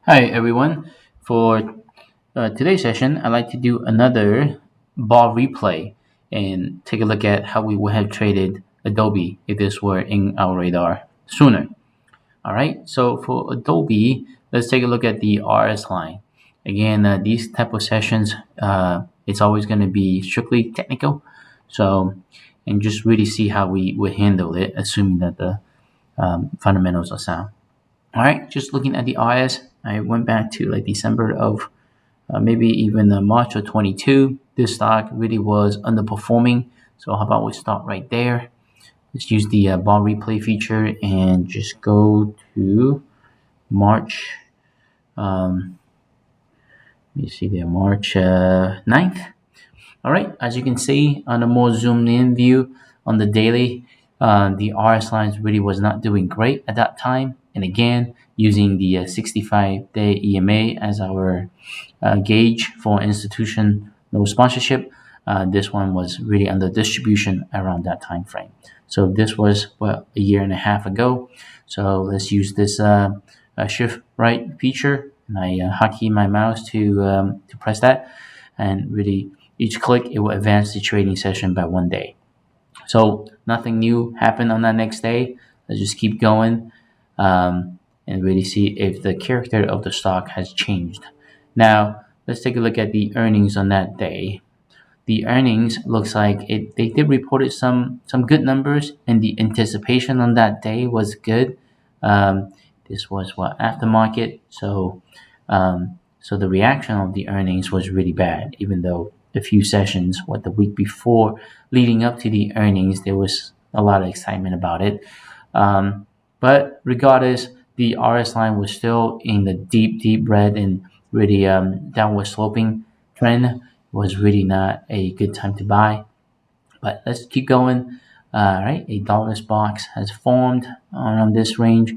Hi everyone. For today's session, I'd like to do another ball replay and take a look at how we would have traded Adobe if this were in our radar sooner. All right. So for Adobe, let's take a look at the RS line. Again, these type of sessions, it's always going to be strictly technical. So, and just really see how we would handle it, assuming that the fundamentals are sound. All right, just looking at the RS, I went back to like December of maybe even March of 22. This stock really was underperforming. So how about we start right there? Let's use the bar replay feature and just go to March. Let me see there, March 9th. All right, as you can see on a more zoomed in view on the daily, the RS lines really was not doing great at that time. And again, using the 65-day EMA as our gauge for institution no sponsorship, this one was really under distribution around that time frame. So this was a year and a half ago. So let's use this shift right feature, and I hotkey my mouse to press that, and really each click it will advance the trading session by 1 day. So nothing new happened on that next day. Let's just keep going and really see if the character of the stock has changed. Now let's take a look at the earnings on that day. The earnings looks like they did reported some good numbers, and the anticipation on that day was good. This was aftermarket, so the reaction of the earnings was really bad, even though a few sessions, the week before leading up to the earnings, there was a lot of excitement about it. But regardless, the RS line was still in the deep red and really downward sloping trend. Was really not a good time to buy. But let's keep going. All right, a dollarless box has formed on this range,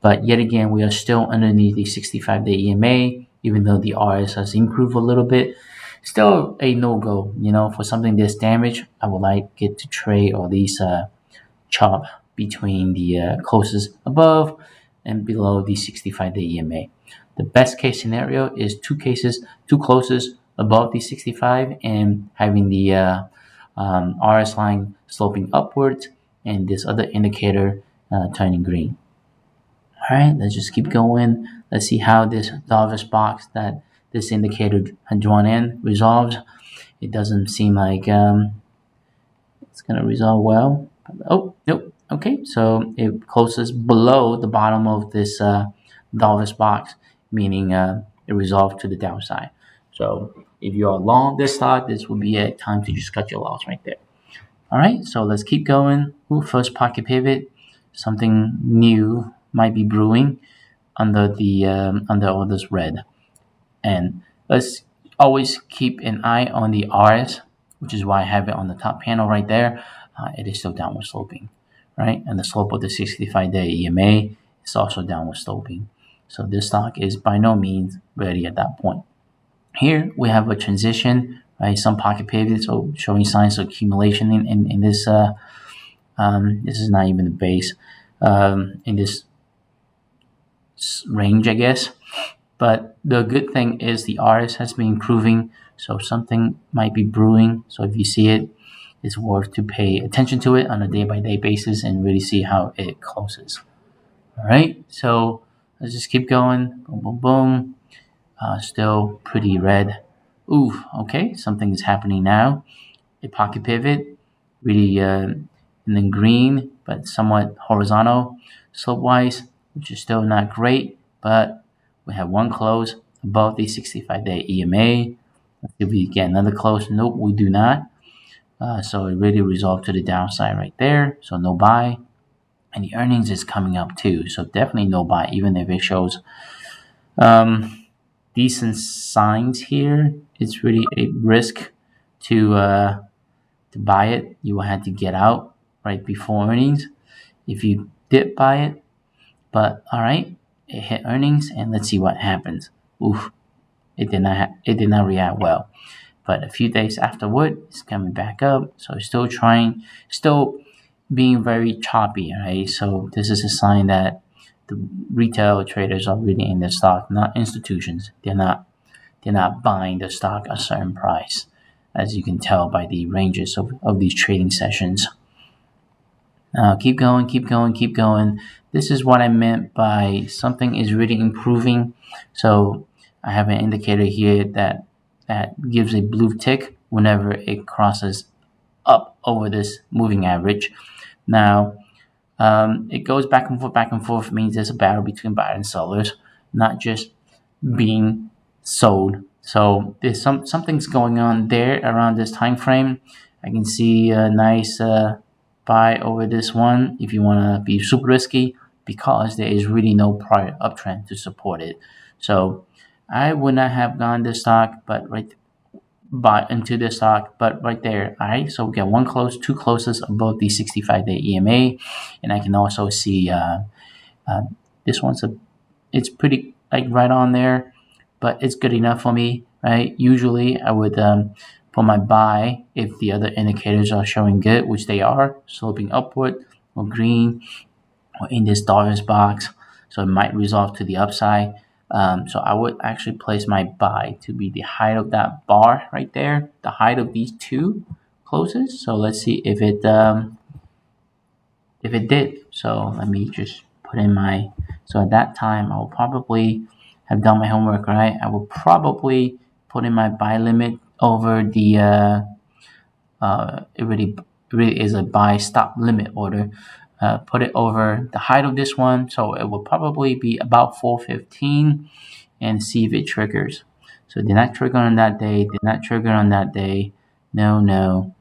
but yet again, we are still underneath the 65-day EMA, even though the RS has improved a little bit. Still a no-go, for something this damaged. I would like it to trade or at least chop between the closest above and below the 65-day EMA. The best case scenario is two closest above the 65 and having the RS line sloping upwards and this other indicator turning green. All right, let's just keep going. Let's see how this dollarless box that this indicator had drawn in resolves. It doesn't seem like it's going to resolve well. Oh, nope. Okay, so it closes below the bottom of this dollarless box, meaning it resolved to the downside. So if you are long this stock, this would be a time to just cut your loss right there. All right, so let's keep going. Ooh, first pocket pivot. Something new might be brewing under all this red. And let's always keep an eye on the RS, which is why I have it on the top panel right there. It is still downward sloping, right? And the slope of the 65-day EMA is also downward sloping. So this stock is by no means ready at that point. Here we have a transition, right? Some pocket pivots showing signs of accumulation in this. This is not even the base in this range, I guess. But the good thing is the RS has been improving, so something might be brewing. So if you see it, it's worth to pay attention to it on a day-by-day basis and really see how it closes. All right, so let's just keep going. Boom, boom, boom. Still pretty red. Ooh, okay, something is happening now. A pocket pivot, really in the green, but somewhat horizontal slope-wise, which is still not great, but we have one close above the 65-day EMA. Let's see if we get another close. Nope, we do not. So it really resolved to the downside right there. So no buy. And the earnings is coming up too. So definitely no buy, even if it shows decent signs here. It's really a risk to buy it. You will have to get out right before earnings if you did buy it. But all right, it hit earnings, and let's see what happens. Oof, it did not react well. But a few days afterward, it's coming back up. So it's still being very choppy, right? So this is a sign that the retail traders are really in the stock, not institutions. They're not buying the stock at a certain price, as you can tell by the ranges of these trading sessions. Keep going, keep going, keep going. This is what I meant by something is really improving. So I have an indicator here that gives a blue tick whenever it crosses up over this moving average. Now, it goes back and forth, back and forth. Means there's a battle between buyers and sellers, not just being sold. So there's something's going on there around this time frame. I can see a nice buy over this one if you want to be super risky, because there is really no prior uptrend to support it. So I would not have gone this stock, but buy into the stock, but right there. All right, so we get one close, two closes above the 65-day EMA, and I can also see uh, this one's it's pretty like right on there, but it's good enough for me, right? Usually I would put my buy if the other indicators are showing good, which they are, sloping upward or green or in this dollars box. So it might resolve to the upside. So I would actually place my buy to be the height of that bar right there, the height of these two closes. So let's see if it did. So let me just put in my, so at that time I will probably have done my homework, right? I will probably put in my buy limit over the, it really is a buy stop limit order. Put it over the height of this one. So it will probably be about 415 and see if it triggers. So did not trigger on that day, did not trigger on that day. No, no.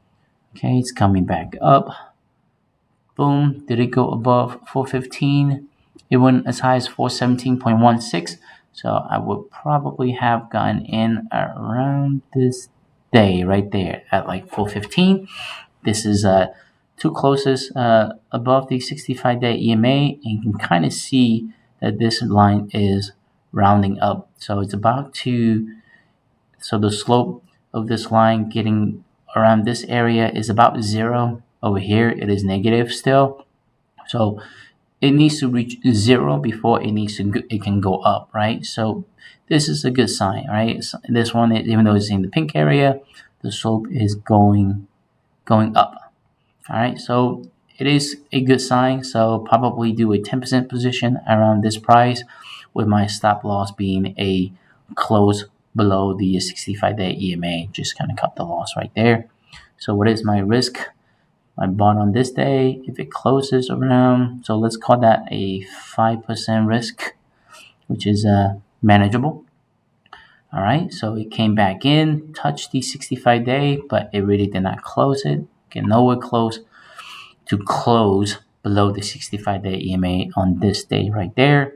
Okay, it's coming back up. Boom. Did it go above 415? It went as high as 417.16. So I would probably have gotten in around this day right there at like 415. This is two closest above the 65-day EMA, and you can kind of see that this line is rounding up. So it's about to, so the slope of this line getting around this area is about zero. Over here it is negative still. So it needs to reach zero before it can go up, right? So this is a good sign, right? So this one, even though it's in the pink area, the slope is going up. All right, so it is a good sign. So probably do a 10% position around this price, with my stop loss being a close below the 65-day EMA. Just kind of cut the loss right there. So what is my risk? I bought on this day. If it closes around, so let's call that a 5% risk, which is manageable. All right, so it came back in, touched the 65-day, but it really did not close it. Get nowhere close to close below the 65-day EMA on this day right there.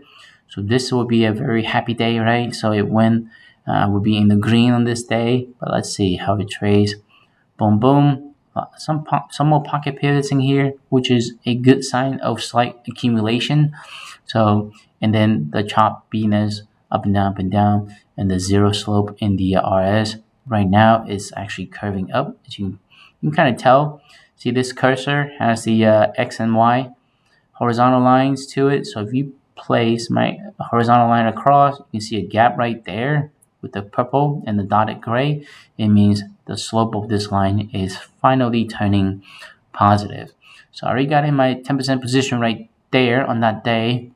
So this will be a very happy day, right? So it went, will be in the green on this day, but let's see how it trades. Boom, boom. Some more pocket pivots in here, which is a good sign of slight accumulation. So, and then the choppiness up and down, and the zero slope in the RS right now is actually curving up. As you can kind of tell. See, this cursor has the X and Y horizontal lines to it. So if you place my horizontal line across, you can see a gap right there with the purple and the dotted gray. It means the slope of this line is finally turning positive. So I already got in my 10% position right there on that day,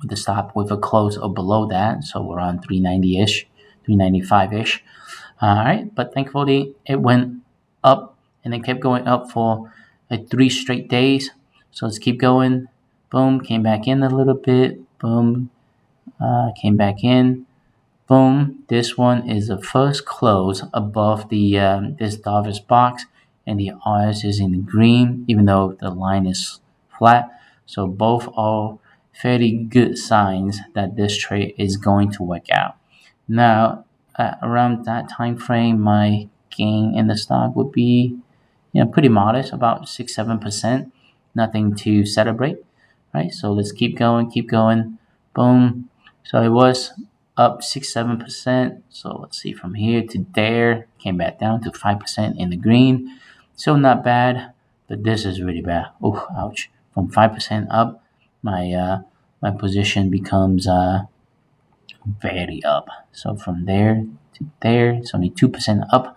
with the stop with a close or below that. So we're on 390-ish, 395-ish. All right, but thankfully it went up and it kept going up for like 3 straight days. So let's keep going. Boom, came back in a little bit. Boom, came back in. Boom, this one is the first close above the this Davis box, and the RS is in the green, even though the line is flat. So both are fairly good signs that this trade is going to work out. Now, around that time frame, my gain in the stock would be, pretty modest, about 6-7%. Nothing to celebrate, right? So let's keep going, keep going. Boom. So it was up 6-7%. So let's see, from here to there, came back down to 5% in the green. Still not bad, but this is really bad. Oh, ouch! From 5% up, my my position becomes very up. So from there to there, it's only 2% up.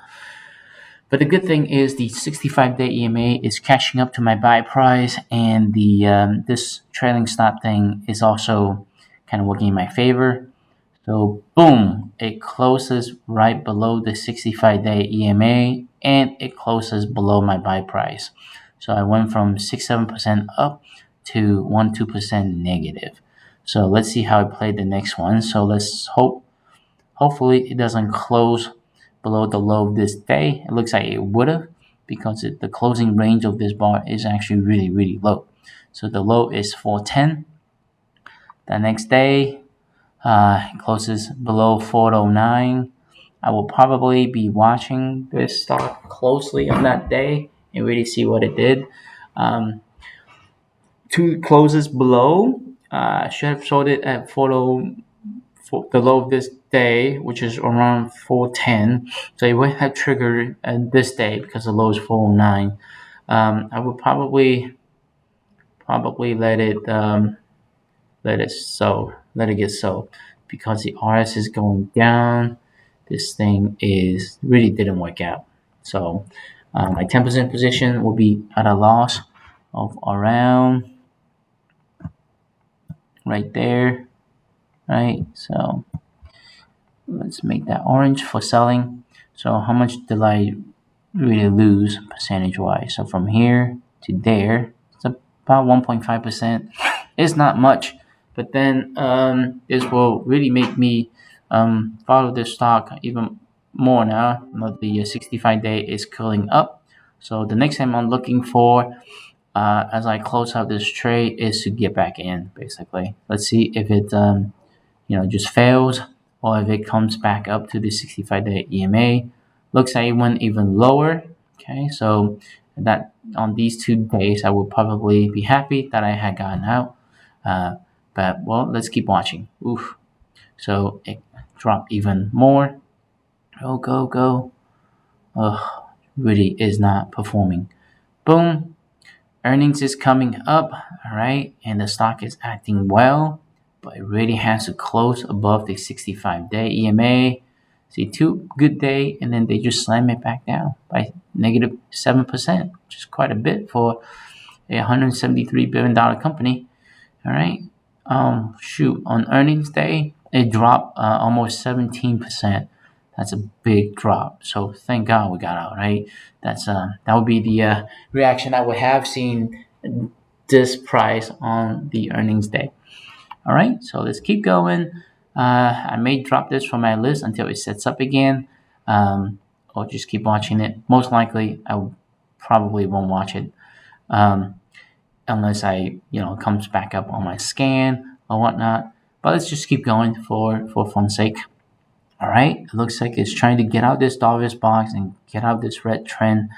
But the good thing is the 65-day EMA is catching up to my buy price, and the this trailing stop thing is also kind of working in my favor. So boom, it closes right below the 65-day EMA, and it closes below my buy price. So I went from 6-7% up to 1-2% negative. So let's see how I play the next one. So let's hopefully it doesn't close below the low of this day. It looks like it would have, because the closing range of this bar is actually really low. So the low is 410. The next day it closes below 409. I will probably be watching this stock closely on that day and really see what it did. Two closes below. Should have sold it at 40, for the low of this day, which is around 410. So it would have triggered this day because the low is 409. I would probably let it get sold, because the RS is going down. This thing is really didn't work out. So my 10% position will be at a loss of around right there, right? So let's make that orange for selling. So how much did I really lose percentage wise? So from here to there, it's about 1.5%. It's not much, but then this will really make me follow this stock even more now. The 65-day is curling up. So the next time I'm looking for, as I close out this trade, is to get back in. Basically, let's see if it just fails, or if it comes back up to the 65-day EMA. Looks like it went even lower. Okay, so that on these 2 days, I would probably be happy that I had gotten out. But well, let's keep watching. Oof. So it dropped even more. Go. Ugh, really is not performing. Boom. Earnings is coming up, all right, and the stock is acting well, but it really has to close above the 65-day EMA. See, 2 good day, and then they just slam it back down by negative 7%, which is quite a bit for a $173 billion company. All right. Shoot, on earnings day, it dropped almost 17%. That's a big drop. So thank God we got out, right? That would be the reaction I would have seen this price on the earnings day. All right, so let's keep going. I may drop this from my list until it sets up again, or just keep watching it. Most likely, I probably won't watch it. Unless comes back up on my scan or whatnot. But let's just keep going for fun's sake. All right, it looks like it's trying to get out this Dollars box and get out this red trend.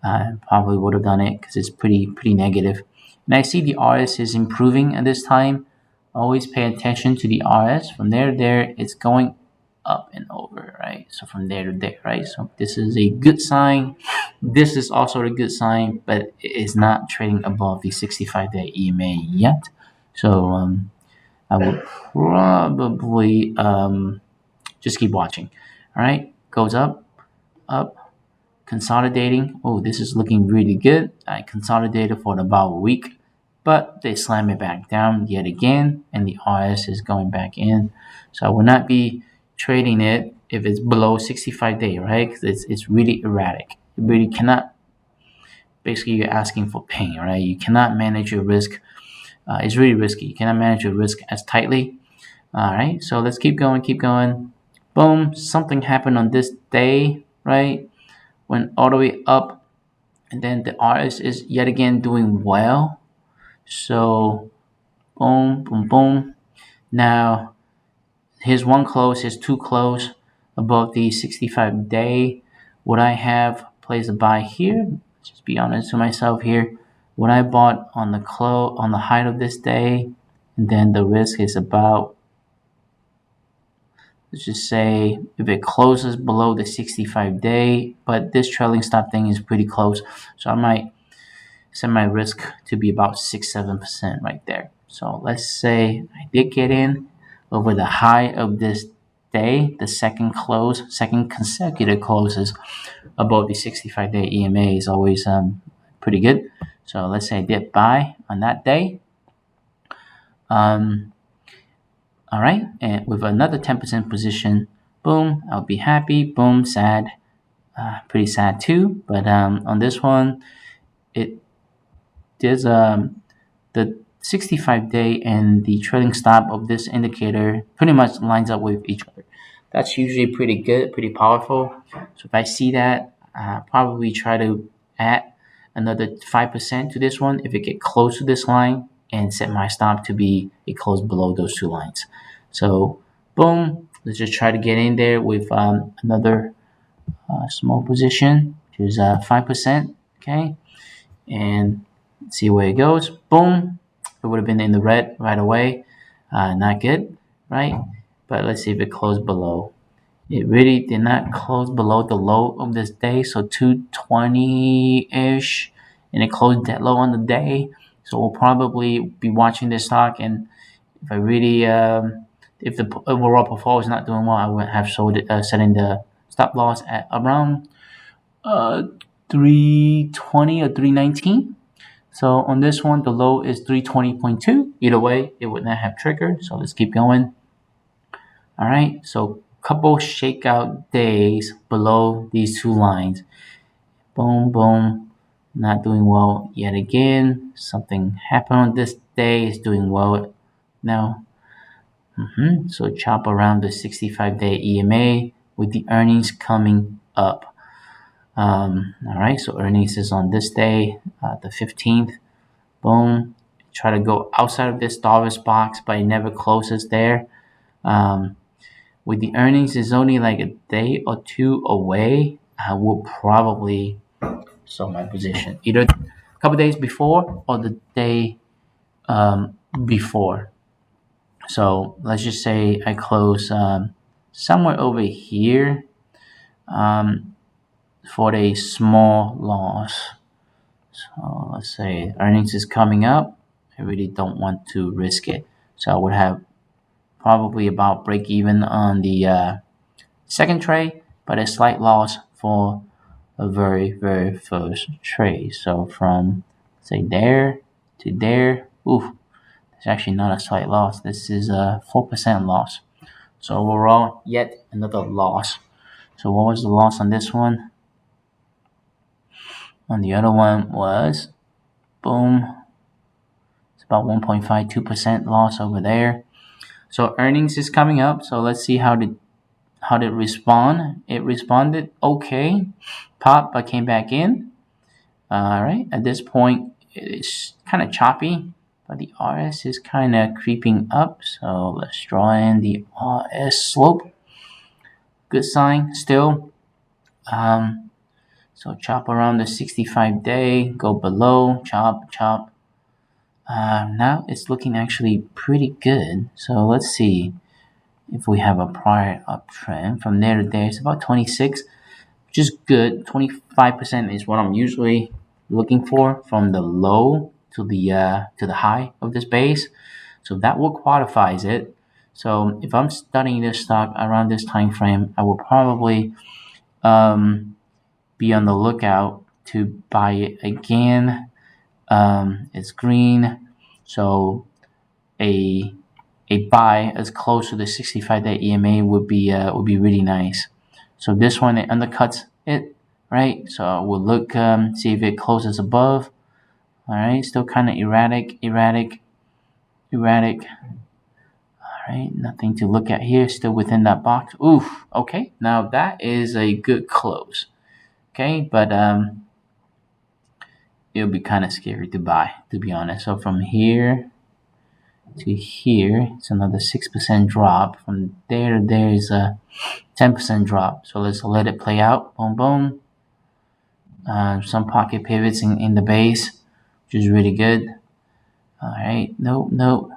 Probably would have done it because it's pretty negative. And I see the RS is improving at this time. Always pay attention to the RS. From there to there, it's going up and over, right? So from there to there, right? So this is a good sign. This is also a good sign, but it is not trading above the 65-day EMA yet. So I would probably just keep watching. All right, goes up, consolidating. Oh, this is looking really good. I consolidated for about a week, but they slam it back down yet again, and the RS is going back in. So I will not be trading it if it's below 65-day, right? Because it's really erratic. It really cannot. Basically, you're asking for pain, right? You cannot manage your risk. It's really risky. You cannot manage your risk as tightly. All right, so let's keep going. Boom, something happened on this day, right? Went all the way up, and then the RS is yet again doing well. So boom. Now here's one close, here's two close above the 65-day. Would I have placed a buy here? Just be honest to myself here. When I bought on the height of this day, and then the risk is about, let's just say, if it closes below the 65-day, but this trailing stop thing is pretty close, so I might set my risk to be about 6-7% right there. So let's say I did get in over the high of this day, the second consecutive closes above the 65-day EMA is always pretty good. So let's say I did buy on that day. Um, all right, and with another 10% position, boom, I'll be happy. Boom, sad, pretty sad too. But on this one, it there's the 65-day and the trailing stop of this indicator pretty much lines up with each other. That's usually pretty good, pretty powerful. So if I see that, probably try to add another 5% to this one if it get close to this line and set my stop to be it close below those two lines. So boom, let's just try to get in there with another small position, which is 5%. Okay, and see where it goes. Boom, it would have been in the red right away. Not good, right? But let's see if it closed below. It really did not close below the low of this day, so 220-ish, and it closed dead low on the day. So we'll probably be watching this stock, and if I really, if the overall portfolio is not doing well, I would have sold it, setting the stop loss at around uh 320 or 319. So on this one, the low is 320.2. Either way, it would not have triggered. So let's keep going. All right. So couple shakeout days below these two lines. Boom, boom. Not doing well yet again. Something happened on this day. It's doing well now. So chop around the 65-day EMA with the earnings coming up. All right. So earnings is on this day, the 15th. Boom. Try to go outside of this Dollars box, but it never closes there. With the earnings is only like a day or two away, I will probably sell my position either a couple days before or the day before. So let's just say I close somewhere over here for a small loss. So let's say earnings is coming up. I really don't want to risk it. So I would have probably about break even on the second trade, but a slight loss for a very, very first trade. So from say there to there, oof, it's actually not a slight loss. This is a 4% loss. So overall, yet another loss. So what was the loss on this one? On the other one was boom. It's about 1.52% loss over there. So earnings is coming up. So let's see how did it respond. It responded okay, popped but came back in. All right. At this point, it's kind of choppy, but the RS is kind of creeping up. So let's draw in the RS slope. Good sign still. So chop around the 65-day, go below, chop, chop. Now it's looking actually pretty good. So let's see if we have a prior uptrend. From there to there, it's about 26, which is good. 25% is what I'm usually looking for from the low to the high of this base. So that will qualifies it. So if I'm studying this stock around this time frame, I will probably be on the lookout to buy it again. It's green, so a buy as close to the 65-day EMA would be really nice. So this one it undercuts it, right? So we'll look see if it closes above. All right, still kind of erratic. All right, nothing to look at here. Still within that box. Oof. Okay, now that is a good close. Okay, but it'll be kind of scary to buy, to be honest. So from here to here, it's another 6% drop. From there to there is a 10% drop. So let's let it play out. Boom, boom. Some pocket pivots in the base, which is really good. All right, nope, nope.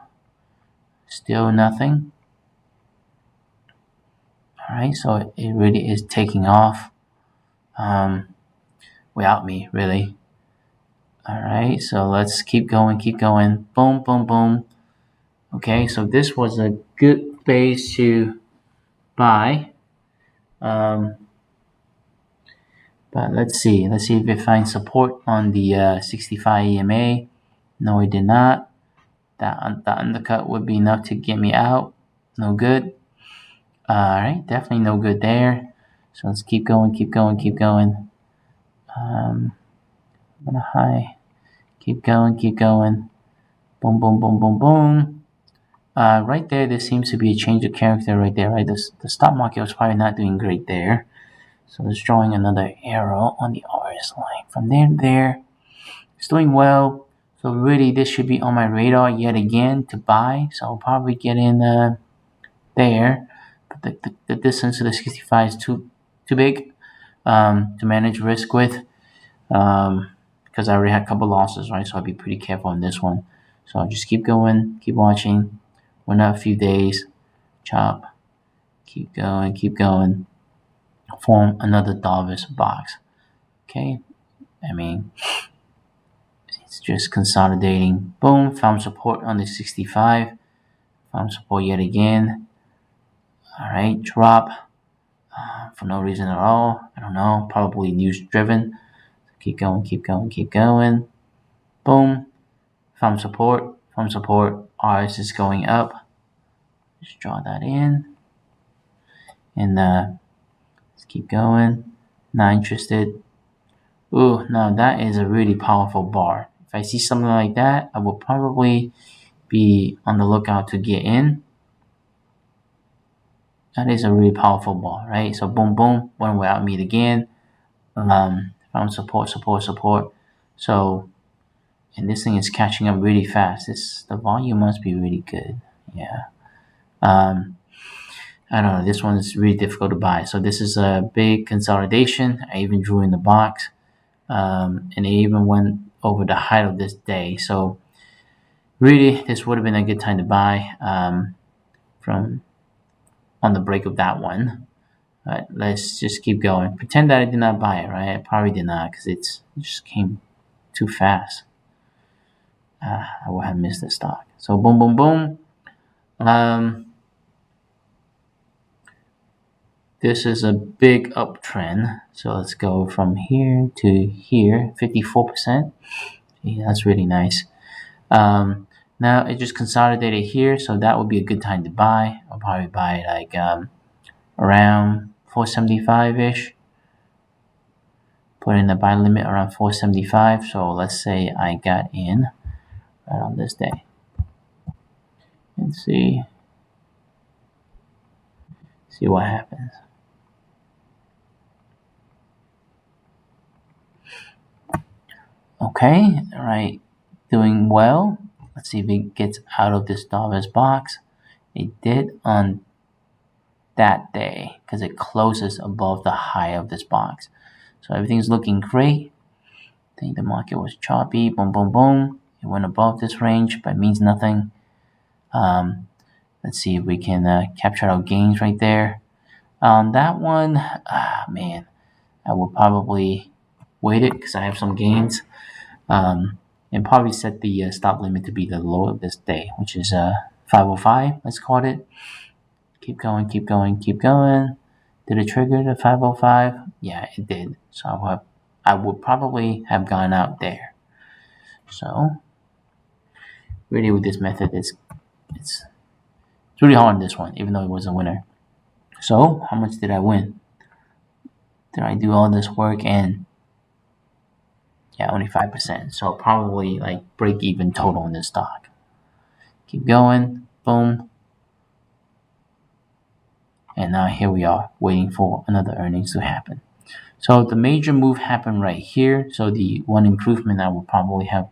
Still nothing. All right, so it really is taking off without me, really. All right, so let's keep going, keep going. Boom, boom, boom. Okay, so this was a good base to buy. Um, but let's see. Let's see if it finds support on the 65 EMA. No, it did not. The undercut would be enough to get me out. No good. All right, definitely no good there. So let's keep going, keep going, keep going. I'm gonna high. Keep going, keep going. Boom, boom, boom, boom, boom. Right there, there seems to be a change of character right there, right? The stock market was probably not doing great there. So it's drawing another arrow on the RS line. From there to there, it's doing well. So really, this should be on my radar yet again to buy. So I'll probably get in there. But the distance to the 65 is too big to manage risk with because I already had a couple losses, right? So I'll be pretty careful on this one. So I'll just keep going, keep watching. Wait a few days, chop, keep going, keep going. Form another Davis box. Okay, I mean, it's just consolidating. Boom, found support on the 65. Found support yet again. All right, drop for no reason at all. I don't know, probably news driven. Keep going, keep going, keep going. Boom, found support. From support, RS is going up. Just draw that in. And let's keep going. Not interested. Ooh, now that is a really powerful bar. If I see something like that, I will probably be on the lookout to get in. That is a really powerful bar, right? So boom, boom, one way out, meet again. Found support, support, support. So, and this thing is catching up really fast. The volume must be really good. Yeah. I don't know. This one is really difficult to buy. So this is a big consolidation. I even drew in the box. And it even went over the height of this day. So really, this would have been a good time to buy from on the break of that one. But let's just keep going. Pretend that I did not buy it, right? I probably did not because it just came too fast. I would have missed the stock. So boom, boom, boom. This is a big uptrend. So let's go from here to here, 54%. Yeah, that's really nice. Now it just consolidated here, so that would be a good time to buy. I'll probably buy like around 475-ish. Put in the buy limit around 475. So let's say I got in right on this day. Let's see what happens. Okay, all right, doing well. Let's see if it gets out of this Davis box. It did on that day because it closes above the high of this box. So everything's looking great. I think the market was choppy. Boom, boom, boom. It went above this range, but it means nothing. Let's see if we can capture our gains right there. On that one, man, I will probably wait it because I have some gains. And probably set the stop limit to be the low of this day, which is 505. Let's call it. Keep going, keep going, keep going. Did it trigger the 505? Yeah, it did. So I would probably have gone out there. So really, with this method, it's really hard on this one, even though it was a winner. So how much did I win? Did I do all this work and yeah, only 5%. So probably like break even total in this stock. Keep going. Boom. And now here we are waiting for another earnings to happen. So the major move happened right here. So the one improvement I will probably have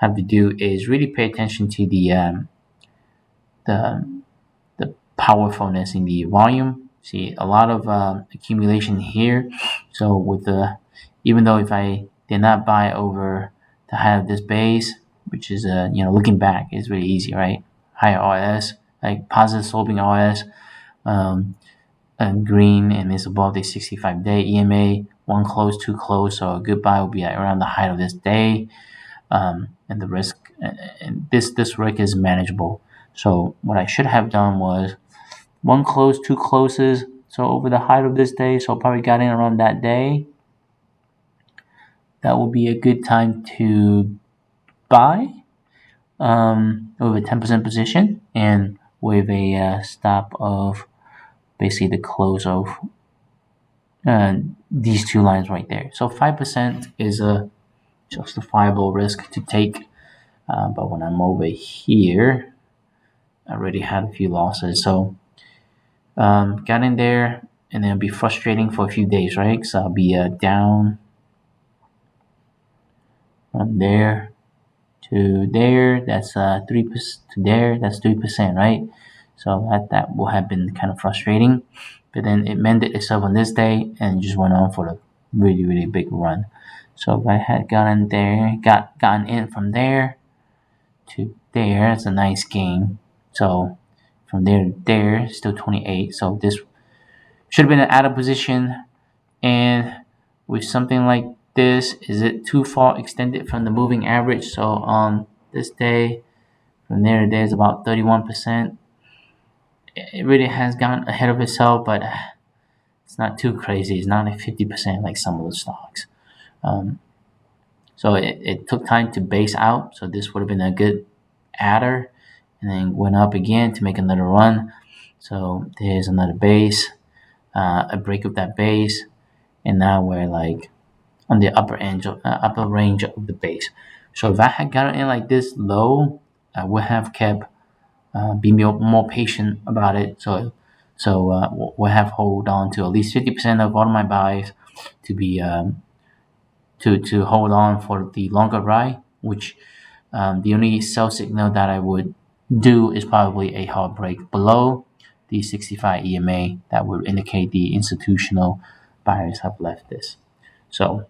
to do is really pay attention to the powerfulness in the volume. See a lot of accumulation here. So with even though if I did not buy over the high of this base, which is looking back is really easy, right? Higher RS, like positive sloping RS, and green, and it's above the 65-day EMA. One close, two close, so a good buy will be around the height of this day. And the risk, and this risk is manageable. So what I should have done was one close, two closes. So over the height of this day, so probably got in around that day. That will be a good time to buy with a 10% position and with a stop of basically the close of these two lines right there. So 5% is a justifiable risk to take. But when I'm over here, I already had a few losses. So got in there and then it'll be frustrating for a few days, right? So I'll be down from there to there. That's 3% to there. That's 3%, right? So that will have been kind of frustrating. But then it mended itself on this day and just went on for a really big run. So if I had gotten there, gotten in from there to there, that's a nice gain. So from there to there, still 28. So this should have been an out of position. And with something like this, is it too far extended from the moving average? So on this day, from there to there is about 31%. It really has gone ahead of itself, but it's not too crazy. It's not like 50% like some of the stocks. Um, so it took time to base out. So this would have been a good adder, and then went up again to make another run. So there's another base, a break of that base, and now we're like on the upper range of the base. So if I had gotten in like this low, I would have kept be more patient about it. So we'll have hold on to at least 50% of all of my buys to be to hold on for the longer ride. Which the only sell signal that I would do is probably a hard break below the 65 EMA that would indicate the institutional buyers have left this. So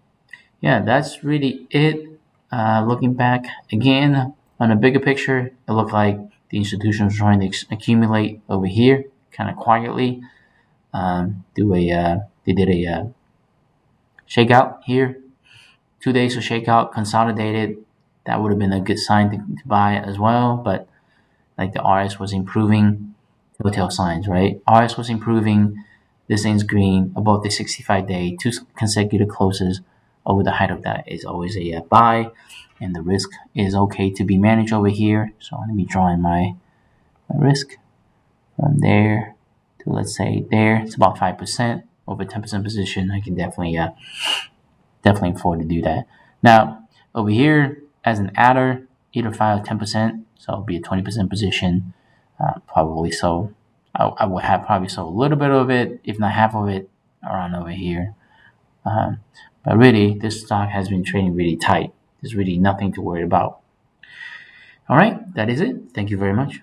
yeah, that's really it. Looking back again on a bigger picture, it looked like the institution was trying to accumulate over here, kind of quietly. They did a shakeout here, 2 days of shakeout, consolidated. That would have been a good sign to buy as well. But like the RS was improving, telltale signs, right? RS was improving. This thing's green above the 65-day, two consecutive closes over the height of that is always a buy, and the risk is okay to be managed over here. So let me draw in my risk from there to, let's say, there. It's about 5% over 10% position. I can definitely afford to do that. Now over here as an adder, either 5 or 10%, so it'll be a 20% position, probably. So I would have probably sold a little bit of it, if not half of it, around over here. Um, but really, this stock has been trading really tight. There's really nothing to worry about. All right, that is it. Thank you very much.